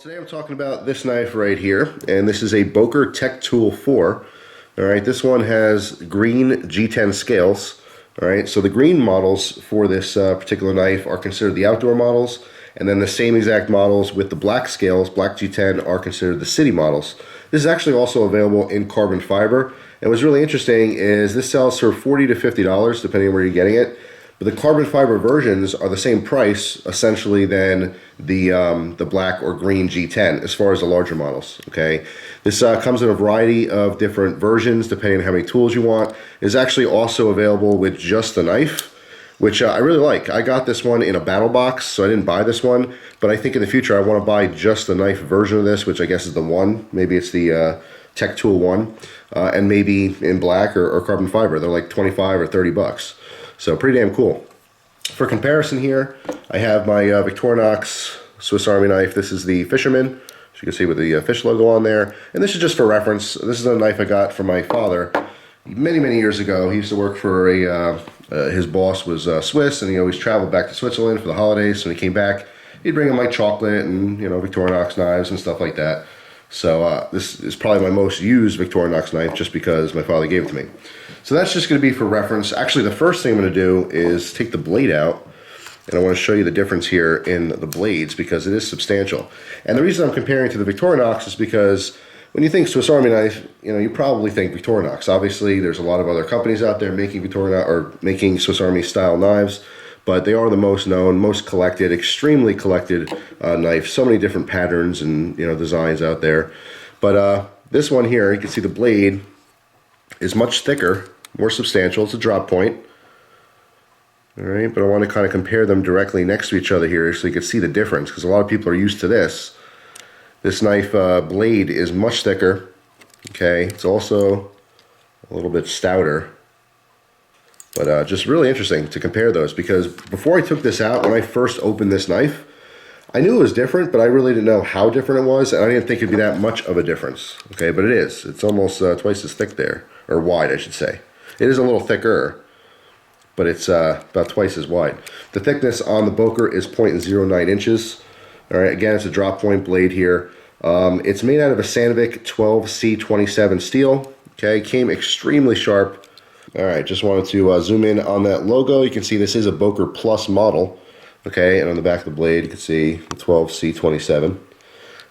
Today I'm talking about this knife right here, and this is a Boker Tech Tool 4. All right, this one has green G10 scales. All right, so the green models for this particular knife are considered the outdoor models, and then the same exact models with the black scales, black G10, are considered the city models. This is actually also available in carbon fiber, and what's really interesting is this sells for $40 to $50 depending on where you're getting it. But the carbon fiber versions are the same price, essentially, than the black or green G10 as far as the larger models. Okay, this comes in a variety of different versions depending on how many tools you want. It's actually also available with just the knife, which I really like. I got this one in a battle box, so I didn't buy this one. But I think in the future I want to buy just the knife version of this, which I guess is the one. Maybe it's the Tech Tool 1, and maybe in black or carbon fiber. They're like 25 or 30 bucks. So pretty damn cool. For comparison here, I have my Victorinox Swiss Army knife. This is the Fisherman, as you can see with the fish logo on there. And this is just for reference. This is a knife I got from my father many, many years ago. He used to work for his boss was Swiss, and he always traveled back to Switzerland for the holidays. So when he came back, he'd bring him like chocolate and, you know, Victorinox knives and stuff like that. So this is probably my most used Victorinox knife just because my father gave it to me. So that's just going to be for reference. Actually, the first thing I'm going to do is take the blade out, and I want to show you the difference here in the blades because it is substantial. And the reason I'm comparing to the Victorinox is because when you think Swiss Army knife, you know, you probably think Victorinox. Obviously, there's a lot of other companies out there making Victorinox or making Swiss Army style knives, but they are the most known, most collected, extremely collected knife. So many different patterns and, you know, designs out there. But this one here, you can see the blade is much thicker, more substantial. It's a drop point. All right, but I want to kind of compare them directly next to each other here so you can see the difference, because a lot of people are used to this. This knife blade is much thicker. Okay, it's also a little bit stouter. But just really interesting to compare those, because before I took this out, when I first opened this knife, I knew it was different, but I really didn't know how different it was, and I didn't think it'd be that much of a difference. Okay, but it is. It's almost twice as thick there, or wide, I should say. It is a little thicker, but it's about twice as wide. The thickness on the Boker is 0.09 inches. All right, again, it's a drop point blade here. It's made out of a Sandvik 12C27 steel. Okay, came extremely sharp. All right, just wanted to zoom in on that logo. You can see this is a Boker Plus model. Okay, and on the back of the blade, you can see the 12C27.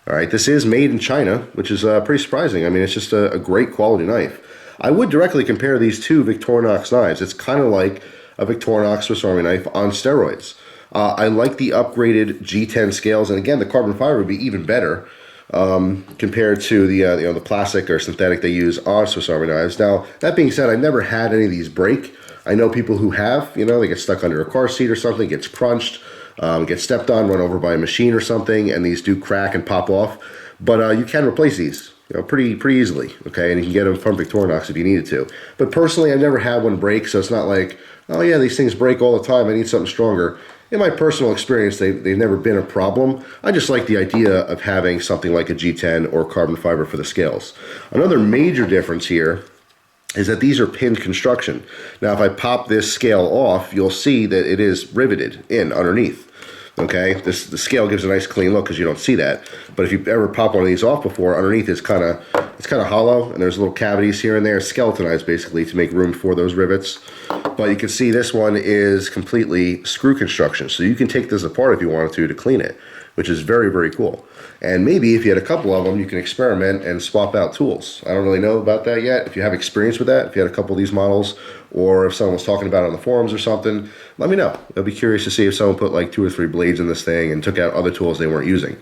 All right, this is made in China, which is pretty surprising. I mean, it's just a great quality knife. I would directly compare these two Victorinox knives. It's kind of like a Victorinox Swiss Army knife on steroids. I like the upgraded G10 scales, and again, the carbon fiber would be even better compared to the the plastic or synthetic they use on Swiss Army knives. Now, that being said, I've never had any of these break. I know people who have, you know, they get stuck under a car seat or something, gets crunched, gets stepped on, run over by a machine or something, and these do crack and pop off. But you can replace these, you know, pretty easily, okay? And you can get them from Victorinox if you needed to. But personally, I've never had one break, so it's not like, oh yeah, these things break all the time, I need something stronger. In my personal experience, they've never been a problem. I just like the idea of having something like a G10 or carbon fiber for the scales. Another major difference here is that these are pinned construction. Now, if I pop this scale off, you'll see that it is riveted in underneath. Okay, the scale gives a nice clean look because you don't see that. But if you've ever popped one of these off before, underneath it's kind of hollow, and there's little cavities here and there, skeletonized basically to make room for those rivets. But you can see this one is completely screw construction, so you can take this apart if you wanted to clean it, which is very cool. And maybe if you had a couple of them, you can experiment and swap out tools. I don't really know about that yet. If you have experience with that, if you had a couple of these models, or if someone was talking about it on the forums or something, let me know. I'll be curious to see if someone put like 2 or 3 blades in this thing and took out other tools they weren't using.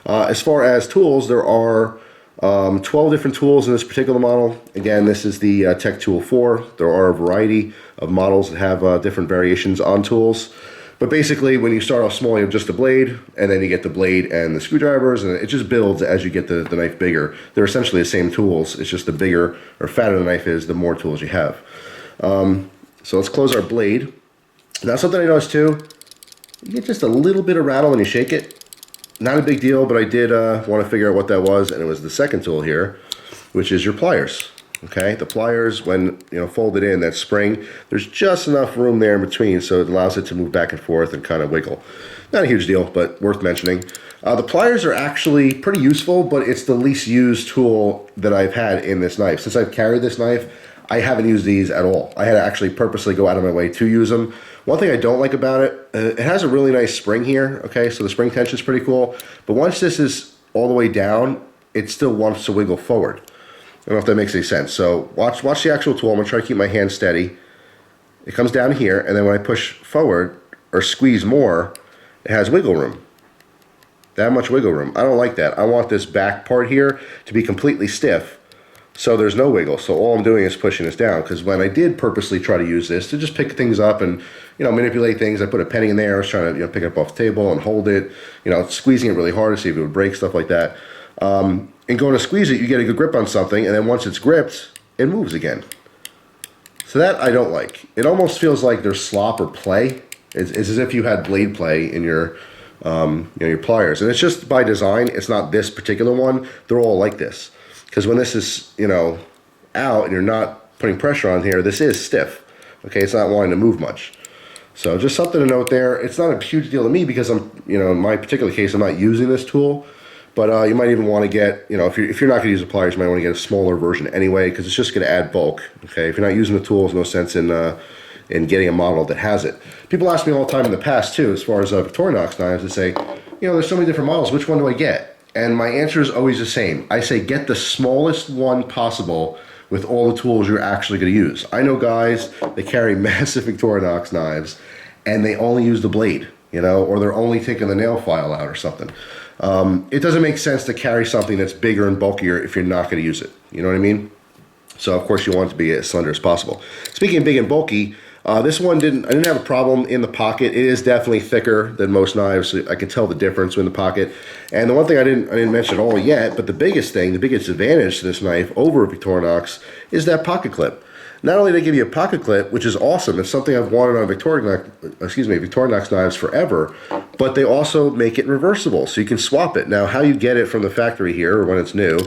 As far as tools, there are 12 different tools in this particular model. Again, this is the Tech Tool 4. There are a variety of models that have different variations on tools. But basically, when you start off small, you have just the blade, and then you get the blade and the screwdrivers, and it just builds as you get the knife bigger. They're essentially the same tools. It's just the bigger or fatter the knife is, the more tools you have. So let's close our blade. Now, something I noticed too, you get just a little bit of rattle when you shake it. Not a big deal, but I did want to figure out what that was, and it was the second tool here, which is your pliers. Okay, the pliers, when folded in, that spring, there's just enough room there in between, so it allows it to move back and forth and kind of wiggle. Not a huge deal, but worth mentioning. The pliers are actually pretty useful, but it's the least used tool that I've had in this knife. Since I've carried this knife, I haven't used these at all. I had to actually purposely go out of my way to use them. One thing I don't like about it, it has a really nice spring here, okay, so the spring tension is pretty cool, but once this is all the way down, it still wants to wiggle forward. I don't know if that makes any sense. So watch the actual tool. I'm going to try to keep my hand steady. It comes down here, and then when I push forward or squeeze more, it has wiggle room. That much wiggle room. I don't like that. I want this back part here to be completely stiff, so there's no wiggle. So all I'm doing is pushing this down, because when I did purposely try to use this to just pick things up and manipulate things, I put a penny in there. I was trying to pick it up off the table and hold it, squeezing it really hard to see if it would break, stuff like that. And going to squeeze it, you get a good grip on something, and then once it's gripped, it moves again. So that I don't like. It almost feels like there's slop or play. It's as if you had blade play in your your pliers, and it's just by design. It's not this particular one. They're all like this, because when this is out and you're not putting pressure on here, this is stiff. Okay, it's not wanting to move much. So just something to note there. It's not a huge deal to me because I'm in my particular case I'm not using this tool. But you might even want to get, if you're not going to use the pliers, you might want to get a smaller version anyway, because it's just going to add bulk. Okay, if you're not using the tool, there's no sense in getting a model that has it. People ask me all the time in the past too, as far as Victorinox knives, they say, there's so many different models. Which one do I get? And my answer is always the same. I say get the smallest one possible with all the tools you're actually going to use. I know guys that carry massive Victorinox knives, and they only use the blade, or they're only taking the nail file out or something. It doesn't make sense to carry something that's bigger and bulkier if you're not going to use it. You know what I mean? So of course you want it to be as slender as possible. Speaking of big and bulky, this one I didn't have a problem in the pocket. It is definitely thicker than most knives. So I can tell the difference in the pocket. And the one thing I didn't mention at all yet, but the biggest advantage to this knife over Victorinox is that pocket clip. Not only do they give you a pocket clip, which is awesome, it's something I've wanted on Victorinox knives forever, but they also make it reversible, so you can swap it. Now, how you get it from the factory here, or when it's new,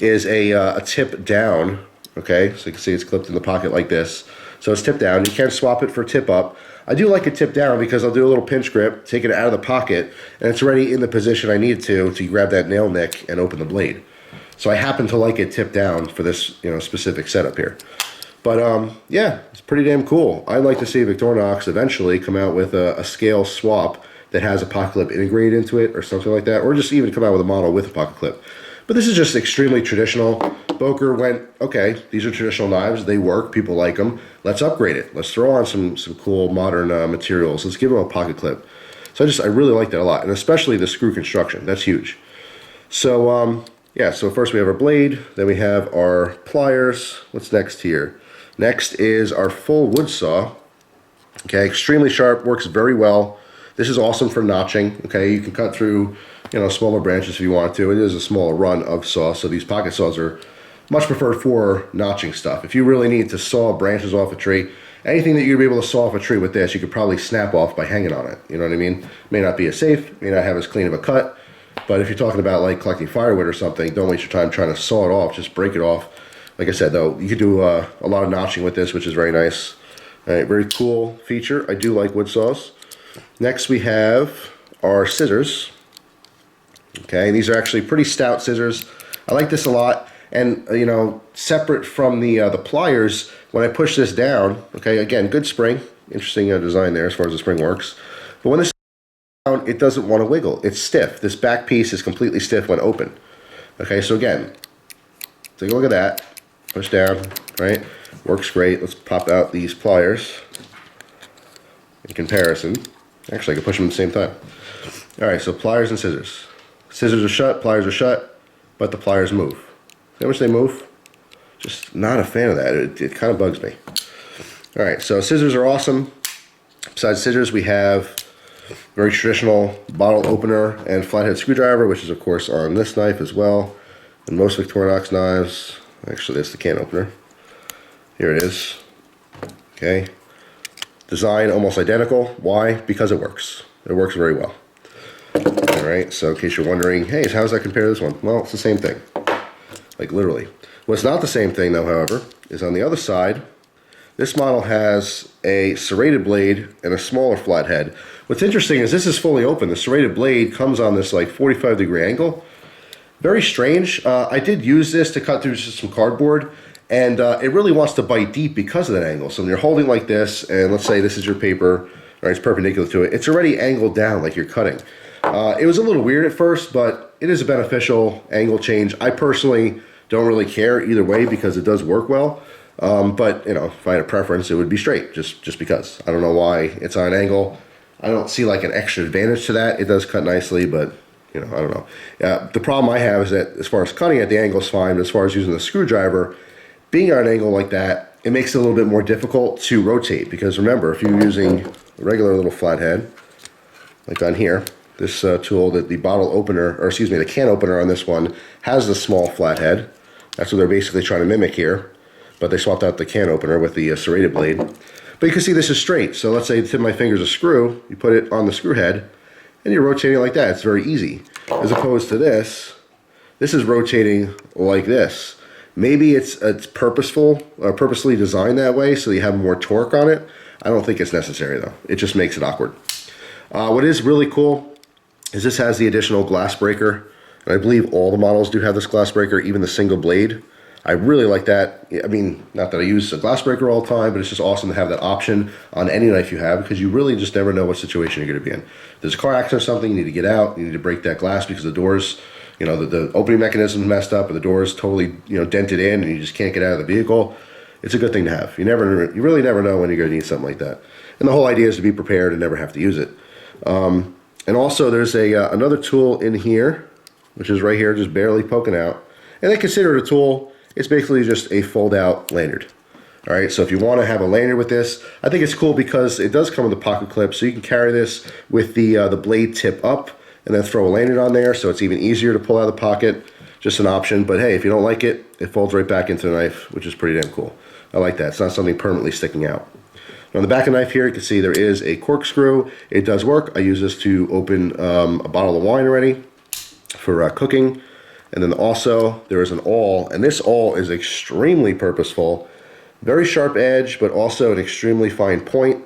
is a tip down, okay? So you can see it's clipped in the pocket like this. So it's tipped down. You can't swap it for tip up. I do like it tip down because I'll do a little pinch grip, take it out of the pocket, and it's already in the position I need to grab that nail nick and open the blade. So I happen to like it tipped down for this specific setup here. But yeah, it's pretty damn cool. I'd like to see Victorinox eventually come out with a scale swap that has a pocket clip integrated into it or something like that, or just even come out with a model with a pocket clip. But this is just extremely traditional. Boker went, okay, these are traditional knives, they work, people like them, let's upgrade it. Let's throw on some cool modern materials. Let's give them a pocket clip. So I really like that a lot, and especially the screw construction, that's huge. So yeah, so first we have our blade, then we have our pliers. What's next here? Next is our full wood saw. Okay, extremely sharp, works very well. This is awesome for notching. Okay, you can cut through smaller branches if you want to. It is a smaller run of saw, so these pocket saws are much preferred for notching stuff. If you really need to saw branches off a tree, anything that you'd be able to saw off a tree with this, you could probably snap off by hanging on it. You know what I mean? May not be as safe, may not have as clean of a cut, but if you're talking about like collecting firewood or something, don't waste your time trying to saw it off, just break it off. Like I said though, you could do a lot of notching with this, which is very nice. All right, very cool feature. I do like wood saws. Next we have our scissors. Okay, these are actually pretty stout scissors. I like this a lot, and separate from the pliers, when I push this down, okay, again, good spring, interesting design there as far as the spring works, but when this is down, it doesn't want to wiggle. It's stiff. This back piece is completely stiff when open. Okay, so again, take a look at that. Push down, right? Works great. Let's pop out these pliers in comparison. Actually, I can push them at the same time. All right, so pliers and scissors. Scissors are shut, pliers are shut, but the pliers move. See how much they move? Just not a fan of that. It kind of bugs me. All right, so scissors are awesome. Besides scissors, we have very traditional bottle opener and flathead screwdriver, which is of course on this knife as well. And most Victorinox knives, actually this is the can opener. Here it is. Okay. Design almost identical. Why? Because it works. It works very well. Alright, so in case you're wondering, hey, how does that compare to this one? Well, it's the same thing. like literally. What's not the same thing though, however, is on the other side, this model has a serrated blade and a smaller flathead. What's interesting is this is fully open. The serrated blade comes on this like 45-degree angle. Very strange. I did use this to cut through some cardboard, and it really wants to bite deep because of that angle. So when you're holding like this, and let's say this is your paper, or it's perpendicular to it, it's already angled down like you're cutting. It was a little weird at first, but it is a beneficial angle change. I personally don't really care either way because it does work well. But you know, if I had a preference, it would be straight, just because. I don't know why it's on an angle. I don't see like an extra advantage to that. It does cut nicely, but you know, I don't know. The problem I have is that as far as cutting at the angle is fine, but as far as using the screwdriver, being on an angle like that, it makes it a little bit more difficult to rotate. Because remember, if you're using a regular little flathead, like on here, this tool, that the bottle opener, or excuse me, the can opener on this one has the small flathead. That's what they're basically trying to mimic here. But they swapped out the can opener with the serrated blade. But you can see this is straight. So let's say the tip of my finger is a screw. You put it on the screw head, and you're rotating it like that. It's very easy. As opposed to this is rotating like this. Maybe it's purposeful, purposely designed that way so you have more torque on it. I don't think it's necessary though. It just makes it awkward. What is really cool is this has the additional glass breaker. And I believe all the models do have this glass breaker, even the single blade. I really like that. I mean, not that I use a glass breaker all the time, but it's just awesome to have that option on any knife you have, because you really just never know what situation you're going to be in. If there's a car accident or something, you need to get out, you need to break that glass because the doors, you know, the opening mechanism is messed up, or the door's totally, you know, dented in, and you just can't get out of the vehicle. It's a good thing to have. You really never know when you're going to need something like that. And the whole idea is to be prepared and never have to use it. And also, there's another tool in here, which is right here, just barely poking out. And they consider it a tool. It's basically just a fold-out lanyard. All right, so if you want to have a lanyard with this, I think it's cool because it does come with a pocket clip, so you can carry this with the blade tip up and then throw a lanyard on there, so it's even easier to pull out of the pocket. Just an option, but hey, if you don't like it, it folds right back into the knife, which is pretty damn cool. I like that. It's not something permanently sticking out. On the back of the knife here, you can see there is a corkscrew. It does work. I use this to open a bottle of wine already for cooking. And then also there is an awl, and this awl is extremely purposeful. Very sharp edge, but also an extremely fine point.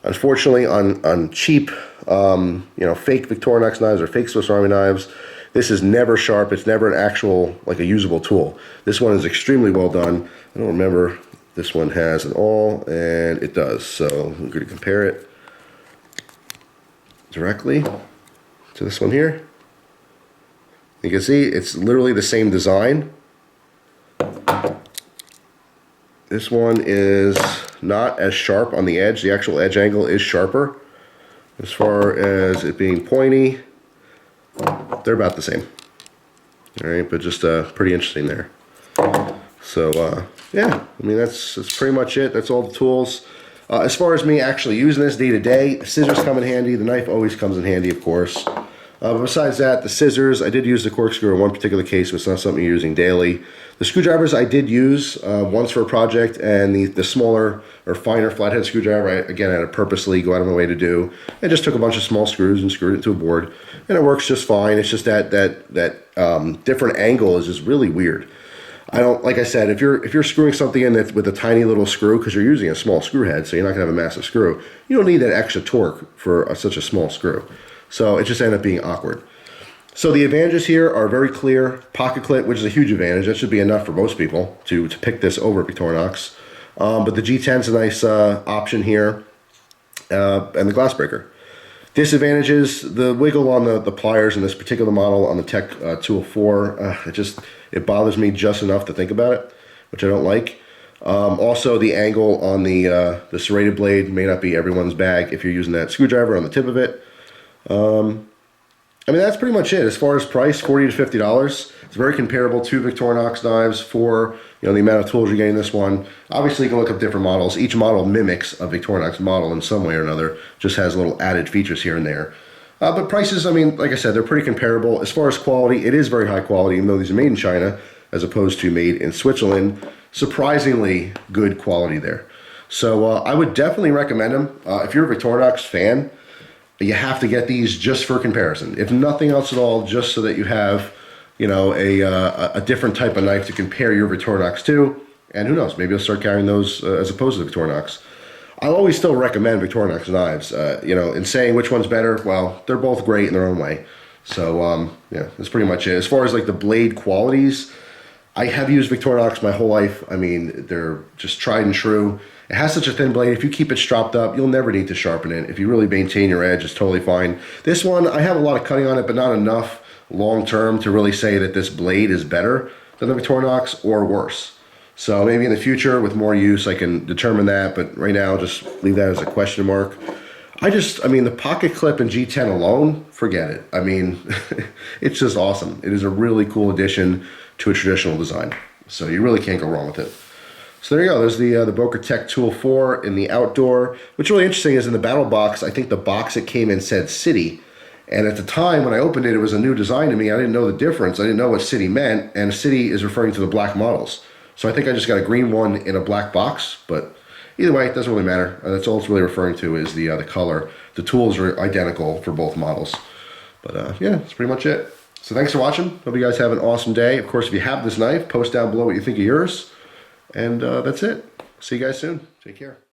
Unfortunately, on cheap, you know, fake Victorinox knives or fake Swiss Army knives, this is never sharp. It's never an actual, like a usable tool. This one is extremely well done. I don't remember. This one has an awl, and it does. So I'm going to compare it directly to this one here. You can see it's literally the same design. This one is not as sharp on the edge. The actual edge angle is sharper. As far as it being pointy, they're about the same. All right, but just pretty interesting there. So yeah, I mean that's pretty much it. That's all the tools. As far as me actually using this day to day, scissors come in handy. The knife always comes in handy, of course. But besides that, the scissors, I did use the corkscrew in one particular case, but it's not something you're using daily. The screwdrivers I did use once for a project, and the smaller or finer flathead screwdriver, I had to purposely go out of my way to do. I just took a bunch of small screws and screwed it to a board, and it works just fine. It's just that different angle is just really weird. I don't, like I said, if you're screwing something in that's with a tiny little screw, because you're using a small screw head, so you're not going to have a massive screw, you don't need that extra torque for such a small screw. So it just ended up being awkward. So the advantages here are very clear. Pocket clip, which is a huge advantage. That should be enough for most people to pick this over Victorinox. But the G10 is a nice option here. And the glass breaker. Disadvantages, the wiggle on the pliers in this particular model on the Tech Tool 4, it bothers me just enough to think about it, which I don't like. Also, the angle on the serrated blade may not be everyone's bag if you're using that screwdriver on the tip of it. I mean, that's pretty much it. As far as price, $40 to $50. It's very comparable to Victorinox knives for, you know, the amount of tools you're getting this one. Obviously, you can look up different models. Each model mimics a Victorinox model in some way or another. Just has little added features here and there. But prices, I mean, like I said, they're pretty comparable. As far as quality, it is very high quality, even though these are made in China as opposed to made in Switzerland. Surprisingly good quality there. So I would definitely recommend them. If you're a Victorinox fan, you have to get these just for comparison. If nothing else at all, just so that you have you know, a different type of knife to compare your Victorinox to. And who knows, maybe you'll start carrying those as opposed to the Victorinox. I'll always still recommend Victorinox knives. You know, in saying which one's better, well, they're both great in their own way. So, yeah, that's pretty much it. As far as like the blade qualities, I have used Victorinox my whole life. I mean, they're just tried and true. It has such a thin blade. If you keep it stropped up, you'll never need to sharpen it. If you really maintain your edge, it's totally fine. This one, I have a lot of cutting on it, but not enough long term to really say that this blade is better than the Victorinox or worse. So maybe in the future with more use, I can determine that. But right now, just leave that as a question mark. I mean, the pocket clip in G10 alone, forget it. I mean, it's just awesome. It is a really cool addition to a traditional design. So you really can't go wrong with it. So there you go. There's the Boker Tech Tool 4 in the outdoor. What's really interesting is in the battle box, I think the box it came in said City. And at the time when I opened it, it was a new design to me. I didn't know the difference. I didn't know what City meant. And City is referring to the black models. So I think I just got a green one in a black box. But either way, it doesn't really matter. That's all it's really referring to is the color. The tools are identical for both models. But yeah, that's pretty much it. So thanks for watching. Hope you guys have an awesome day. Of course, if you have this knife, post down below what you think of yours. And that's it. See you guys soon. Take care.